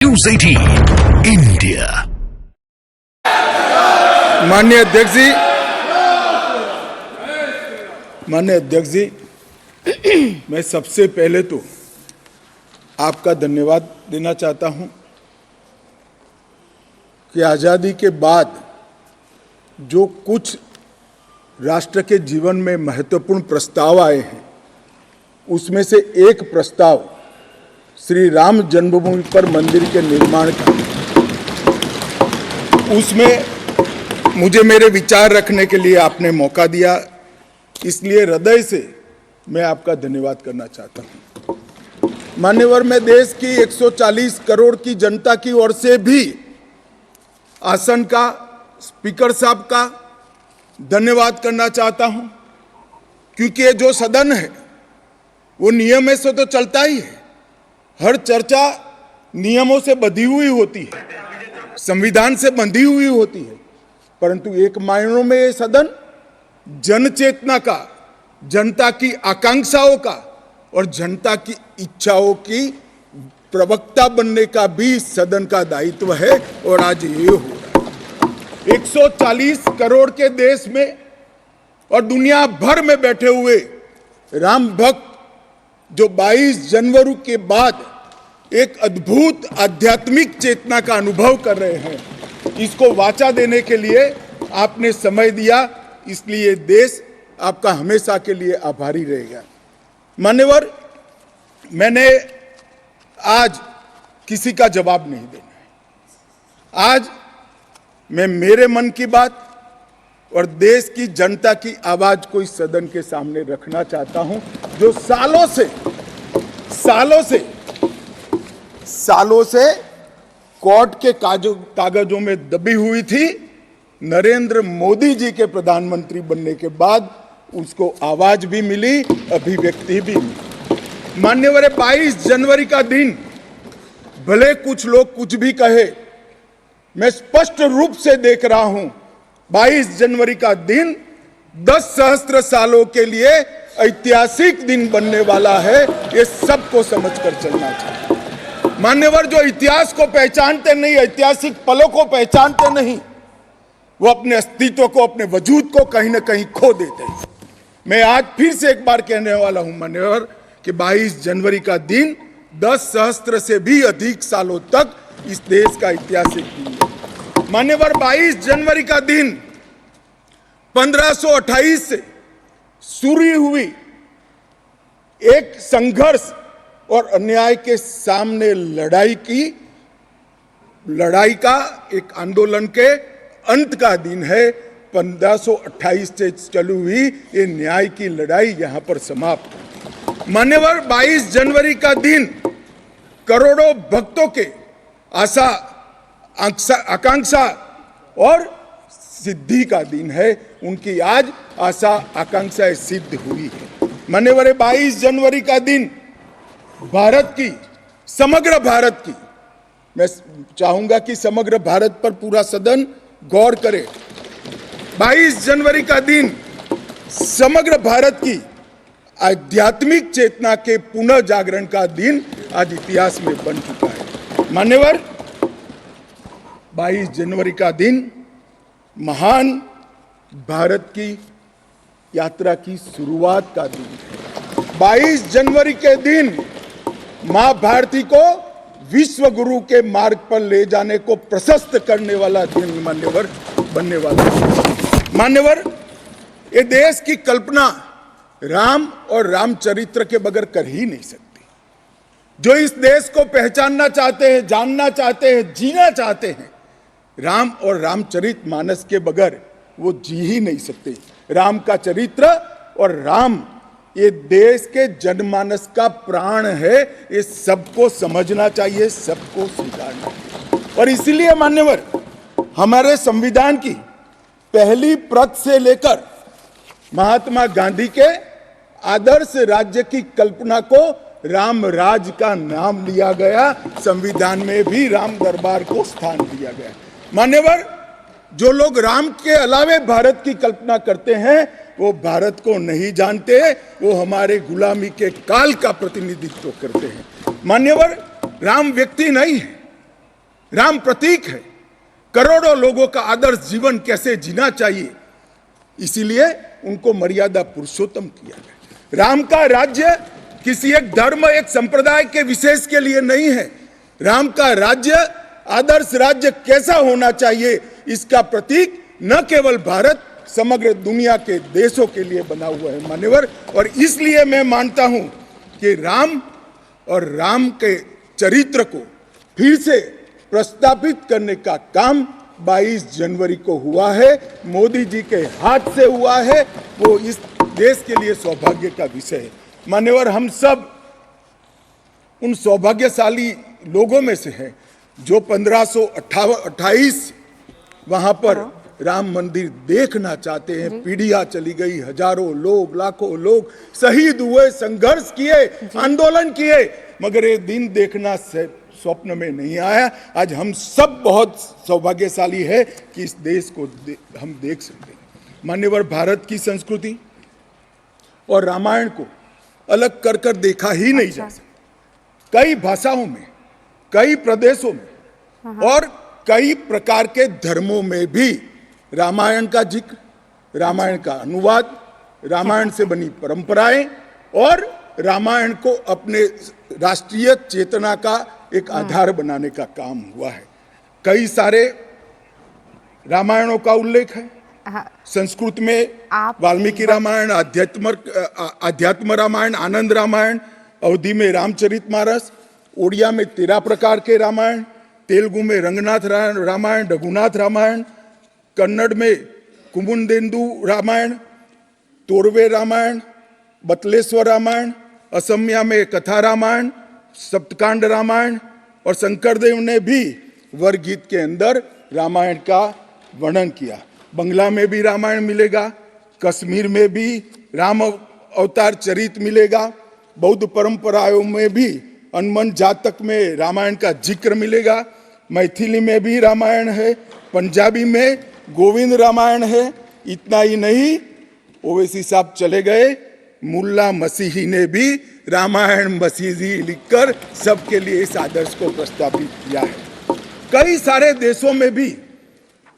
News 18 India. माननीय अध्यक्ष जी, मैं सबसे पहले तो आपका धन्यवाद देना चाहता हूं कि आज़ादी के बाद जो कुछ राष्ट्र के जीवन में महत्वपूर्ण प्रस्ताव आए हैं, उसमें से एक प्रस्ताव श्री राम जन्मभूमि पर मंदिर के निर्माण का, उसमें मुझे मेरे विचार रखने के लिए आपने मौका दिया, इसलिए हृदय से मैं आपका धन्यवाद करना चाहता हूं। मान्यवर, मैं देश की 140 करोड़ की जनता की ओर से भी आसन का, स्पीकर साहब का धन्यवाद करना चाहता हूं, क्योंकि ये जो सदन है वो नियम से तो चलता ही है। हर चर्चा नियमों से बंधी हुई होती है, संविधान से बंधी हुई होती है, परंतु एक मायनों में ये सदन जन चेतना का, जनता की आकांक्षाओं का और जनता की इच्छाओं की प्रवक्ता बनने का भी सदन का दायित्व है, और आज ये हो रहा है। 140 करोड़ के देश में और दुनिया भर में बैठे हुए राम भक्त जो 22 जनवरी के बाद एक अद्भुत आध्यात्मिक चेतना का अनुभव कर रहे हैं, इसको वाचा देने के लिए आपने समय दिया, इसलिए देश आपका हमेशा के लिए आभारी रहेगा। मान्यवर, मैंने आज किसी का जवाब नहीं देना है। आज मैं मेरे मन की बात और देश की जनता की आवाज को इस सदन के सामने रखना चाहता हूं, जो सालों से कोर्ट के कागजों में दबी हुई थी। नरेंद्र मोदी जी के प्रधानमंत्री बनने के बाद उसको आवाज भी मिली, अभिव्यक्ति भी मिली। मान्यवर, 22 जनवरी का दिन, भले कुछ लोग कुछ भी कहे, मैं स्पष्ट रूप से देख रहा हूं 22 जनवरी का दिन 10 सहस्त्र सालों के लिए ऐतिहासिक दिन बनने वाला है। ये सबको समझकर चलना चाहिए। मान्यवर, जो इतिहास को पहचानते नहीं, ऐतिहासिक पलों को पहचानते नहीं, वो अपने अस्तित्व को, अपने वजूद को कहीं ना कहीं खो देते हैं। मैं आज फिर से एक बार कहने वाला हूं मान्यवर कि 22 जनवरी का दिन 10 सहस्त्र से भी अधिक सालों तक इस देश का ऐतिहासिक दिन है। मान्यवर, 22 जनवरी का दिन 1528 से शुरू हुई एक संघर्ष और अन्याय के सामने लड़ाई का एक आंदोलन के अंत का दिन है। 1528 से चली हुई ये न्याय की लड़ाई यहां पर समाप्त। मान्यवर, 22 जनवरी का दिन करोड़ों भक्तों के आशा, आकांक्षा और सिद्धि का दिन है। उनकी आज आशा आकांक्षाएं सिद्ध हुई है। मान्यवर, 22 जनवरी का दिन भारत की, समग्र भारत की, मैं चाहूंगा कि समग्र भारत पर पूरा सदन गौर करे। 22 जनवरी का दिन समग्र भारत की आध्यात्मिक चेतना के पुनः जागरण का दिन आज इतिहास में बन चुका है। मान्यवर, 22 जनवरी का दिन महान भारत की यात्रा की शुरुआत का दिन है। 22 जनवरी के दिन मां भारती को विश्व गुरु के मार्ग पर ले जाने को प्रशस्त करने वाला दिन मान्यवर बनने वाला है। मान्यवर, ये देश की कल्पना राम और रामचरित्र के बगैर कर ही नहीं सकती। जो इस देश को पहचानना चाहते हैं, जानना चाहते हैं, जीना चाहते हैं, राम और रामचरित मानस के बगैर वो जी ही नहीं सकते। राम का चरित्र और राम ये देश के जनमानस का प्राण है। ये सबको समझना चाहिए, सबको स्वीकारना चाहिए। और इसीलिए मान्यवर, हमारे संविधान की पहली प्रत से लेकर महात्मा गांधी के आदर्श राज्य की कल्पना को राम राज का नाम लिया गया। संविधान में भी राम दरबार को स्थान दिया गया। मान्यवर, जो लोग राम के अलावे भारत की कल्पना करते हैं, वो भारत को नहीं जानते, वो हमारे गुलामी के काल का प्रतिनिधित्व करते हैं। मान्यवर, राम व्यक्ति नहीं है, राम प्रतीक है, करोड़ों लोगों का आदर्श जीवन कैसे जीना चाहिए, इसीलिए उनको मर्यादा पुरुषोत्तम किया गया। राम का राज्य किसी एक धर्म, एक संप्रदाय के विशेष के लिए नहीं है। राम का राज्य, आदर्श राज्य कैसा होना चाहिए, इसका प्रतीक न केवल भारत, समग्र दुनिया के देशों के लिए बना हुआ है मान्यवर। और इसलिए मैं मानता हूं कि राम और राम के चरित्र को फिर से प्रस्तावित करने का काम 22 जनवरी को हुआ है, मोदी जी के हाथ से हुआ है। वो इस देश के लिए सौभाग्य का विषय है मान्यवर। हम सब उन सौभाग्यशाली लोगों में से हैं जो 1528 वहां पर राम मंदिर देखना चाहते हैं। पीढ़ियां चली गई, हजारों लोग, लाखों लोग शहीद हुए, संघर्ष किए, आंदोलन किए, मगर ये दिन देखना स्वप्न में नहीं आया। आज हम सब बहुत सौभाग्यशाली है कि इस देश को हम देख सकते हैं मान्यवर। भारत की संस्कृति और रामायण को अलग कर कर देखा ही नहीं जा सकता। कई भाषाओं में, कई प्रदेशों में और कई प्रकार के धर्मों में भी रामायण का जिक्र, रामायण का अनुवाद, रामायण से बनी परंपराएं और रामायण को अपने राष्ट्रीय चेतना का एक आधार बनाने का काम हुआ है। कई सारे रामायणों का उल्लेख है। संस्कृत में वाल्मीकि रामायण, आध्यात्म रामायण, आनंद रामायण, अवधी में रामचरितमानस, ओडिया में 13 प्रकार के रामायण, तेलुगु में रंगनाथ रामायण, रघुनाथ रामायण, कन्नड़ में कुमुदेंदु रामायण, तोरवे रामायण, बतलेश्वर रामायण, असमिया में कथा रामायण, सप्तकांड रामायण और शंकरदेव ने भी वरगीत के अंदर रामायण का वर्णन किया। बंगला में भी रामायण मिलेगा, कश्मीर में भी राम अवतार चरित मिलेगा, बौद्ध परंपराओं में भी हनुमान जातक में रामायण का जिक्र मिलेगा, मैथिली में भी रामायण है, पंजाबी में गोविंद रामायण है। इतना ही नहीं, ओवैसी साहब चले गए, मुल्ला मसीही ने भी रामायण मसीही लिखकर सबके लिए इस आदर्श को प्रस्तावित किया है। कई सारे देशों में भी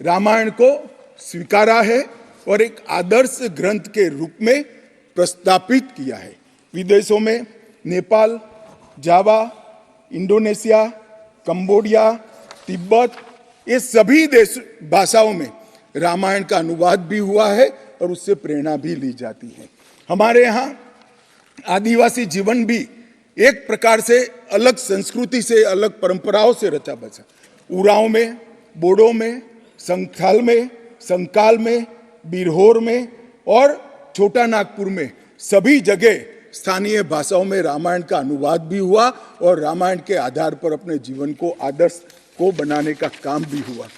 रामायण को स्वीकारा है और एक आदर्श ग्रंथ के रूप में प्रस्तावित किया है। विदेशों में नेपाल, जावा, इंडोनेशिया, कंबोडिया, तिब्बत, ये सभी देश भाषाओं में रामायण का अनुवाद भी हुआ है और उससे प्रेरणा भी ली जाती है। हमारे यहाँ आदिवासी जीवन भी एक प्रकार से अलग संस्कृति से, अलग परंपराओं से रचा बचा। उरांव में, बोडो में, संथाल में, संकाल में, बिरहोर में और छोटा नागपुर में सभी जगह स्थानीय भाषाओं में रामायण का अनुवाद भी हुआ और रामायण के आधार पर अपने जीवन को, आदर्श को बनाने का काम भी हुआ।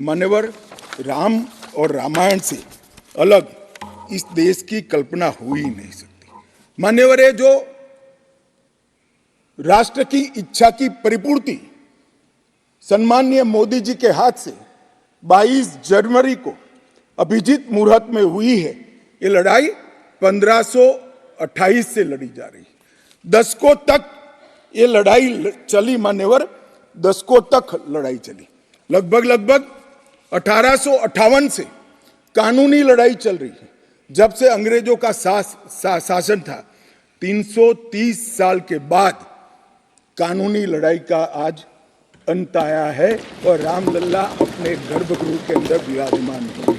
मान्यवर, राम और रामायण से अलग इस देश की कल्पना हो ही नहीं सकती। मान्यवर, ये जो राष्ट्र की इच्छा की परिपूर्ति सम्माननीय मोदी जी के हाथ से 22 जनवरी को अभिजीत मुहूर्त में हुई है, ये लड़ाई 1528 से लड़ी जा रही है। दशकों तक ये लड़ाई चली मान्यवर, दशकों तक लड़ाई चली। लगभग 1858 से कानूनी लड़ाई चल रही है। जब से अंग्रेजों का शासन था, 330 साल के बाद कानूनी लड़ाई का आज अंत आया है और रामलल्ला अपने गर्भगृह के अंदर विराजमान हो गए।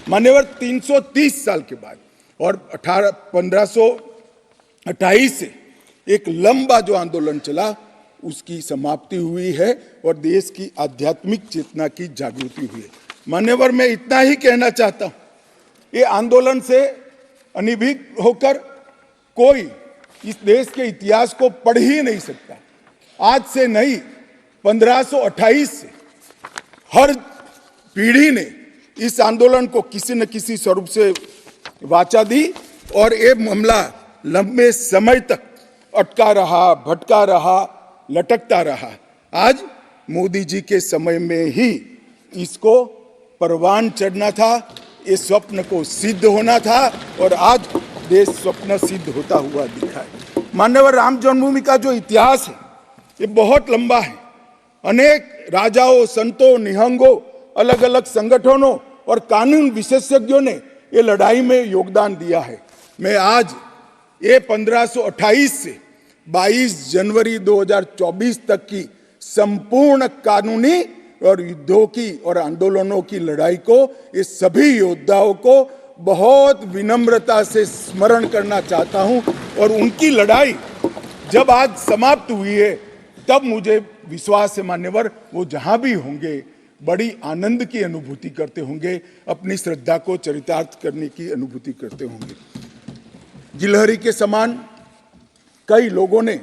मान्यवर, 330 साल के बाद और 1528 से एक लंबा जो आंदोलन चला उसकी समाप्ति हुई है और देश की आध्यात्मिक चेतना की जागृति हुई है। मान्यवर, मैं इतना ही कहना चाहता हूं, ये आंदोलन से अनभिज्ञ होकर कोई इस देश के इतिहास को पढ़ ही नहीं सकता। आज से नहीं, 1528 से हर पीढ़ी ने इस आंदोलन को किसी न किसी स्वरूप से वाचा दी और ये मामला लंबे समय तक अटका रहा, भटका रहा, लटकता रहा। आज मोदी जी के समय में ही इसको परवान चढ़ना था, इस स्वप्न को सिद्ध होना था और आज देश स्वप्न सिद्ध होता हुआ दिखा है। मान्यवर, राम जन्मभूमि का जो इतिहास है ये बहुत लंबा है। अनेक राजाओं, संतों, निहंगों, अलग अलग संगठनों और कानून विशेषज्ञों ने ये लड़ाई में योगदान दिया है। मैं आज ये 1528 से 22 जनवरी 2024 तक की संपूर्ण कानूनी और युद्धों की और आंदोलनों की लड़ाई को, ये सभी योद्धाओं को बहुत विनम्रता से स्मरण करना चाहता हूं। और उनकी लड़ाई जब आज समाप्त हुई है, तब मुझे विश्वास है मान्यवर, वो जहां भी होंगे बड़ी आनंद की अनुभूति करते होंगे, अपनी श्रद्धा को चरितार्थ करने की अनुभूति करते होंगे। गिलहरी के समान कई लोगों ने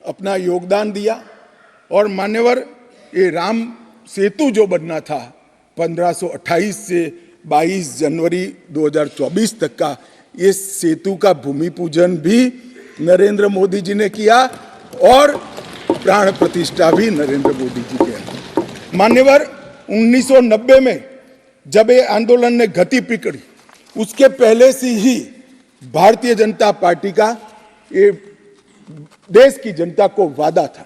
अपना योगदान दिया और मान्यवर, ये राम सेतु जो बनना था 1528 से 22 जनवरी 2024 तक का, ये सेतु का भूमि पूजन भी नरेंद्र मोदी जी ने किया और प्राण प्रतिष्ठा भी नरेंद्र मोदी जी किया। मान्यवर, 1990 में जब ये आंदोलन ने गति पकड़ी, उसके पहले से ही भारतीय जनता पार्टी का ये देश की जनता को वादा था।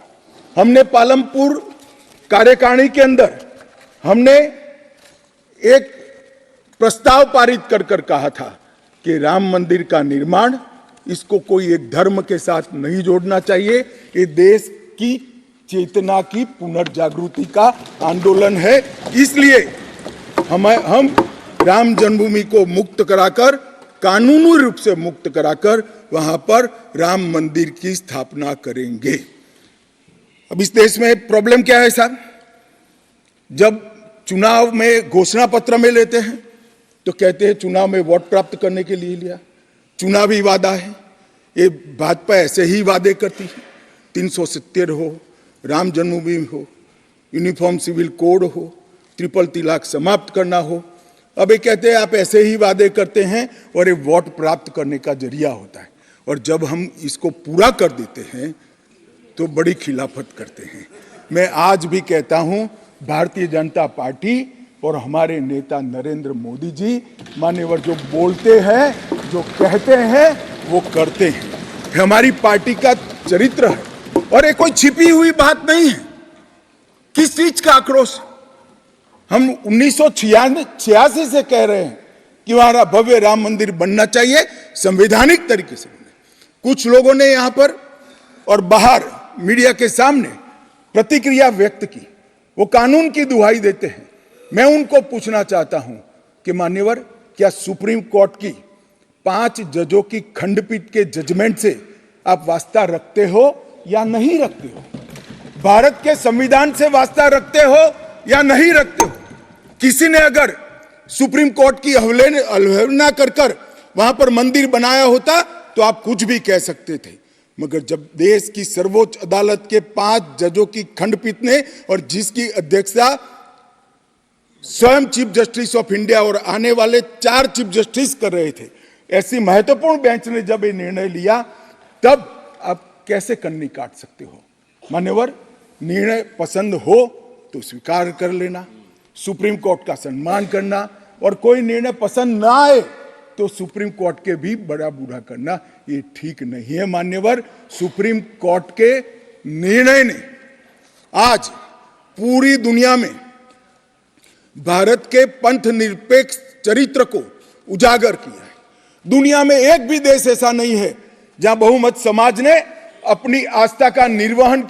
हमने पालमपुर कार्यकारिणी के अंदर हमने एक प्रस्ताव पारित कर कहा था कि राम मंदिर का निर्माण, इसको कोई एक धर्म के साथ नहीं जोड़ना चाहिए, ये देश की चेतना की पुनर्जागृति का आंदोलन है। इसलिए हम राम जन्मभूमि को मुक्त कराकर, कानूनी रूप से मुक्त कराकर वहां पर राम मंदिर की स्थापना करेंगे। अब इस देश में प्रॉब्लम क्या है साहब, जब चुनाव में घोषणा पत्र में लेते हैं तो कहते हैं चुनाव में वोट प्राप्त करने के लिए लिया, चुनावी वादा है। ये भाजपा ऐसे ही वादे करती है, 370 हो, राम जन्मभूमि हो, यूनिफॉर्म सिविल कोड हो, ट्रिपल तलाक समाप्त करना हो। अब ये कहते हैं आप ऐसे ही वादे करते हैं और ये वोट प्राप्त करने का जरिया होता है, और जब हम इसको पूरा कर देते हैं तो बड़ी खिलाफत करते हैं। मैं आज भी कहता हूं, भारतीय जनता पार्टी और हमारे नेता नरेंद्र मोदी जी मान्यवर जो बोलते हैं, जो कहते हैं, वो करते हैं। हमारी पार्टी का चरित्र है और ये कोई छिपी हुई बात नहीं है। किस चीज का आक्रोश? हम 1986 से कह रहे हैं कि हमारा भव्य राम मंदिर बनना चाहिए, संवैधानिक तरीके से बने। कुछ लोगों ने यहां पर और बाहर मीडिया के सामने प्रतिक्रिया व्यक्त की, वो कानून की दुहाई देते हैं। मैं उनको पूछना चाहता हूं कि मान्यवर, क्या सुप्रीम कोर्ट की 5 जजों की खंडपीठ के जजमेंट से आप वास्ता रखते हो या नहीं रखते हो? भारत के संविधान से वास्ता रखते हो या नहीं रखते हो? किसी ने अगर सुप्रीम कोर्ट की अवहेलना कर वहां पर मंदिर बनाया होता तो आप कुछ भी कह सकते थे, मगर जब देश की सर्वोच्च अदालत के 5 जजों की खंडपीठ ने, और जिसकी अध्यक्षता स्वयं चीफ जस्टिस ऑफ इंडिया और आने वाले 4 चीफ जस्टिस कर रहे थे, ऐसी महत्वपूर्ण बेंच ने जब ये निर्णय लिया, तब आप कैसे कन्नी काट सकते हो? मान्यवर, निर्णय पसंद हो तो स्वीकार कर लेना, सुप्रीम कोर्ट का सम्मान करना, और कोई निर्णय पसंद ना आए तो सुप्रीम कोर्ट के भी बड़ा बूढ़ा करना, ये ठीक नहीं है। मान्यवर, सुप्रीम कोर्ट के निर्णय ने आज पूरी दुनिया में भारत के पंथ निरपेक्ष चरित्र को उजागर किया है। दुनिया में एक भी देश ऐसा नहीं है जहां बहुमत समाज ने अपनी आस्था का निर्वहन